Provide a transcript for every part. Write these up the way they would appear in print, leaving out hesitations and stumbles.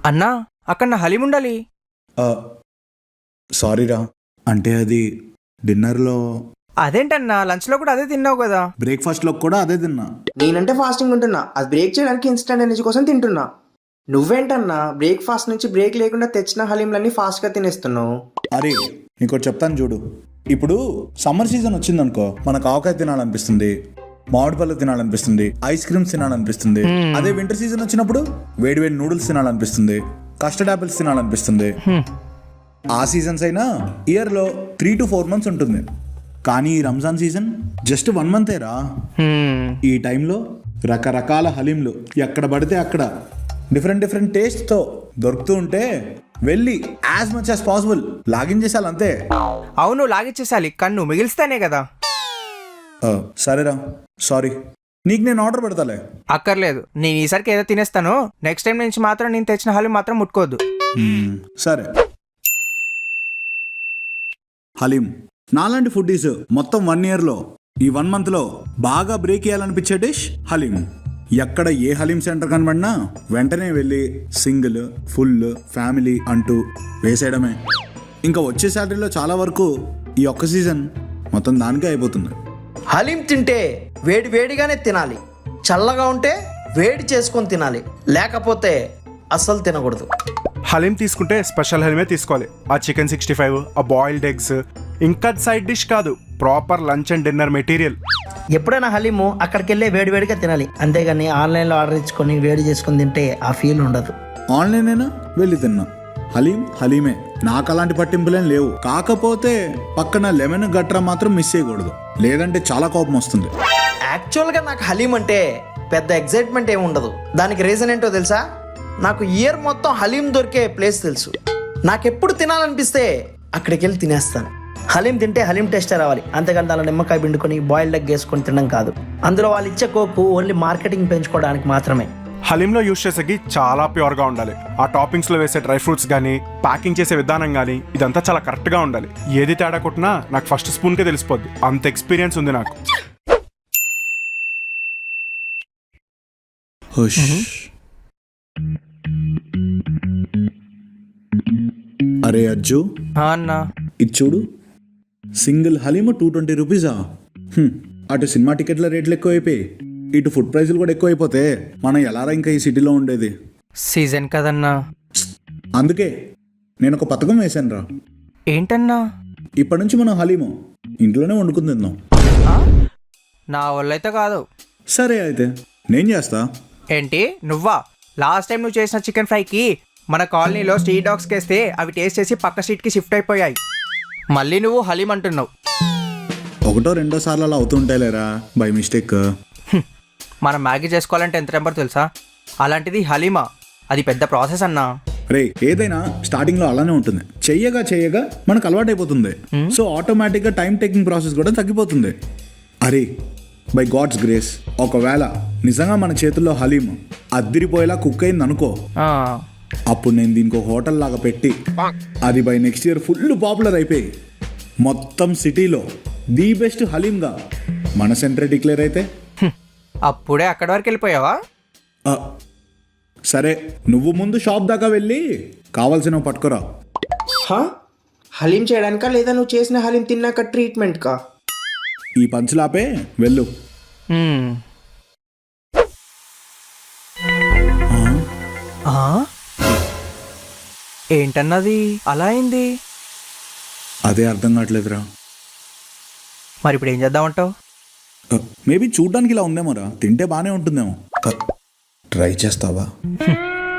అన్నా అక్కడ నా హలీం ఉండాలి. సారీరా, అంటే అది డిన్నర్లో. అదేంటన్నా లంచ్లో కూడా అదే తిన్నావు కదా. బ్రేక్ఫాస్ట్లో కూడా అదే తిన్నా. నేనంటే ఫాస్టింగ్ ఉంటున్నా, అది బ్రేక్ చేయడానికి ఇన్స్టెంట్ ఎనర్జీ కోసం తింటున్నా. నువ్వేంటన్నా బ్రేక్ఫాస్ట్ నుంచి బ్రేక్ లేకుండా తెచ్చిన హలీంలన్నీ ఫాస్ట్గా తినేస్తున్నావు. అరే నీకు చెప్తాను చూడు. ఇప్పుడు సమ్మర్ సీజన్ వచ్చిందనుకో, మనకు ఆవకాయ తినాలనిపిస్తుంది, మామిడి పళ్ళు తినాలనిపిస్తుంది, ఐస్ క్రీమ్స్ తినాలనిపిస్తుంది. అదే వింటర్ సీజన్ వచ్చినప్పుడు వేడి వేడి నూడిల్స్ తినాలనిపిస్తుంది, కస్టర్డ్ ఆపిల్స్ తినాలనిపిస్తుంది. ఆ సీజన్స్ అయినా ఇయర్లో 3 to 4 months ఉంటుంది. కానీ ఈ రంజాన్ సీజన్ జస్ట్ 1 month రా. ఈ టైంలో రకరకాల హలీంలు ఎక్కడ పడితే అక్కడ డిఫరెంట్ టేస్ట్తో దొరుకుతూ ఉంటే వెళ్ళి యాజ్ మచ్ యాజ్ పాసిబుల్ లాగిన్ చేసాలి అంతే. అవును లాగిచ్చేసాలి, కానీ నువ్వు మిగిలిస్తేనే కదా. సరేరా, సారీ. నీకు నేను ఆర్డర్ పెడతాలే. అక్కర్లేదు, నేను ఈసారికి ఏదో తినేస్తాను. నెక్స్ట్ టైం నుంచి మాత్రం నేను తెచ్చిన హలీం మాత్రం ముట్టుకోవద్దు. సరే. హలీం నాలాంటి ఫుడ్డీస్ మొత్తం 1 yearలో ఈ 1 monthలో బాగా బ్రేక్ చేయాలనిపించే డిష్ హలీం. ఎక్కడ ఏ హలీం సెంటర్ కనబడినా వెంటనే వెళ్ళి సింగిల్, ఫుల్, ఫ్యామిలీ అంటూ వేసేయడమే. ఇంకా వచ్చే సాటర్డేలో చాలా వరకు ఈ ఒక్క సీజన్ మొత్తం దానికే అయిపోతుంది. హలీం తింటే వేడి వేడిగానే తినాలి, చల్లగా ఉంటే వేడి చేసుకొని తినాలి, లేకపోతే అస్సలు తినకూడదు. హలీం తీసుకుంటే స్పెషల్ హలీమే తీసుకోవాలి. ఆ చికెన్ 65, ఆ బాయిల్డ్ ఎగ్స్, ఇంకా సైడ్ డిష్ కాదు, proper lunch and dinner material. ఎప్పుడైనా హలీము అక్కడికి వెళ్ళే వేడివేడిగా తినాలి, అంతేగాని ఆన్లైన్లో ఆర్డర్ ఇచ్చుకొని వేడి చేసుకొని తింటే ఆ ఫీల్ ఉండదు. ఆన్లైన్ అయినా వెళ్ళి తిన్నా, హలీమే. నాకు అలాంటి పట్టింపులేం లేవు. కాకపోతే పక్కన లెమన్ గట్రా మాత్రం మిస్ చేయకూడదు, లేదంటే చాలా కోపం వస్తుంది. యాక్చువల్గా నాకు హలీం అంటే పెద్ద ఎగ్జైట్మెంట్ ఏమి ఉండదు. దానికి రీజన్ ఏంటో తెలుసా? నాకు ఇయర్ మొత్తం హలీం దొరికే ప్లేస్ తెలుసు. నాకెప్పుడు తినాలనిపిస్తే అక్కడికి వెళ్ళి తినేస్తాను. హలీం తింటే హలీం టేస్టే రావాలి, అంతేగాని దానిలో నిమ్మకాయ పిండుకొని బాయిల్డ్ ఎగ్ వేసుకొని తినడం కాదు. అందులో వాళ్ళు ఇచ్చే కోకు ఓన్లీ మార్కెటింగ్ పెంచుకోవడానికి మాత్రమే. హలీంలో యూజ్ చేసే ఘీ చాలా ప్యూర్గా ఉండాలి. ఆ టాపింగ్స్లో వేసే డ్రై ఫ్రూట్స్ కానీ, ప్యాకింగ్ చేసే విధానం కానీ, ఇదంతా చాలా కరెక్ట్గా ఉండాలి. ఏది తేడా కొట్టినా నాకు ఫస్ట్ స్పూన్కే తెలిసిపోద్ది, అంత ఎక్స్పీరియన్స్ ఉంది నాకు. అరే అజ్జు, అన్నా ఇది చూడు. సింగిల్ హలీము 220 రూపీసా? అటు సినిమా టికెట్ల రేట్లు ఎక్కువైపోయి, ఇటు ఫుడ్ ప్రైజులు కూడా ఎక్కువైపోతే మనం ఎలారా ఇంకా ఈ సిటీలో ఉండేది? సీజన్ కదన్నా. అందుకే నేను ఒక పథకం వేశాను రా. ఏంటన్నా? ఇప్పటి నుంచి మనం హలీము ఇంట్లోనే వండుకుని తిందాం. నా వాళ్ళైతే కాదు. సరే అయితే నేను చేస్తా. ఏంటి నువ్వా? లాస్ట్ టైం నువ్వు చేసిన చికెన్ ఫ్రైకి మన కాలనీలో స్ట్రీట్ డాగ్స్కి వేస్తే అవి టేస్ట్ చేసి పక్క స్ట్రీట్కి షిఫ్ట్ అయిపోయాయి. మళ్ళీ నువ్వు హలీం అంటున్నావు. 1-2 సార్లు అలా అవుతుంటాయి లేరా, బై మిస్టేక్. మనం మ్యాగీ చేసుకోవాలంటే ఎంత నెంబర్ తెలుసా? అలాంటిది హలీమా, అది పెద్ద ప్రాసెస్ అన్నా. రే, ఏదైనా స్టార్టింగ్లో అలానే ఉంటుంది. చెయ్యగా మనకు అలవాటు అయిపోతుంది. సో ఆటోమేటిక్గా టైం టేకింగ్ ప్రాసెస్ కూడా తగ్గిపోతుంది. అరే, బై గాడ్స్ గ్రేస్ ఒకవేళ నిజంగా మన చేతుల్లో హలీం అద్దిరిపోయేలా కుక్ అయింది అనుకో, అప్పుడు నేను దీనికి ఒక హోటల్ లాగా పెట్టి అది by next year full popular అయిపోయి మొత్తం సిటీలో ది బెస్ట్ హలీంగా మన సెంటర్ డిక్లేర్ అయితే అప్పుడే అక్కడి వరకు వెళ్ళిపోయావా? సరే, నువ్వు ముందు షాప్ దాకా వెళ్ళి కావాల్సినవి పట్టుకురా. హలీం చేయడానికా లేదా నువ్వు చేసిన హలీం తిన్నాక ట్రీట్మెంట్కా? ఈ పంచులాపే వెళ్ళు. ఏంటన్నది అలా అయింది? అదే అర్థం కావట్లేదురా. మరి ఇప్పుడు ఏం చేద్దామంటావు? మేబీ చూడ్డానికి ఇలా ఉందేమోరా, తింటే బాగానే ఉంటుందేమో. ట్రై చేస్తావా?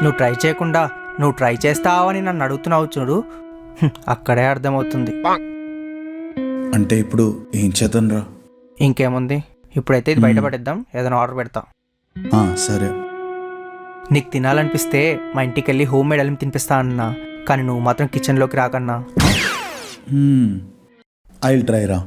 నువ్వు ట్రై చేయకుండా నువ్వు ట్రై చేస్తావని నన్ను అడుగుతున్నావు చూడు, అక్కడే అర్థమవుతుంది. అంటే ఇప్పుడు ఏం చేద్దాం రా? ఇంకేముంది, ఇప్పుడైతే ఇది బయటపడేద్దాం, ఏదైనా ఆర్డర్ పెడతా. సరే. నీకు తినాలనిపిస్తే మా ఇంటికి వెళ్ళి హోమ్ మేడ్ హలీం తినిపిస్తా అన్నా, కానీ నువ్వు మాత్రం కిచెన్లోకి రాకన్నా. ఐ విల్ ట్రై రా.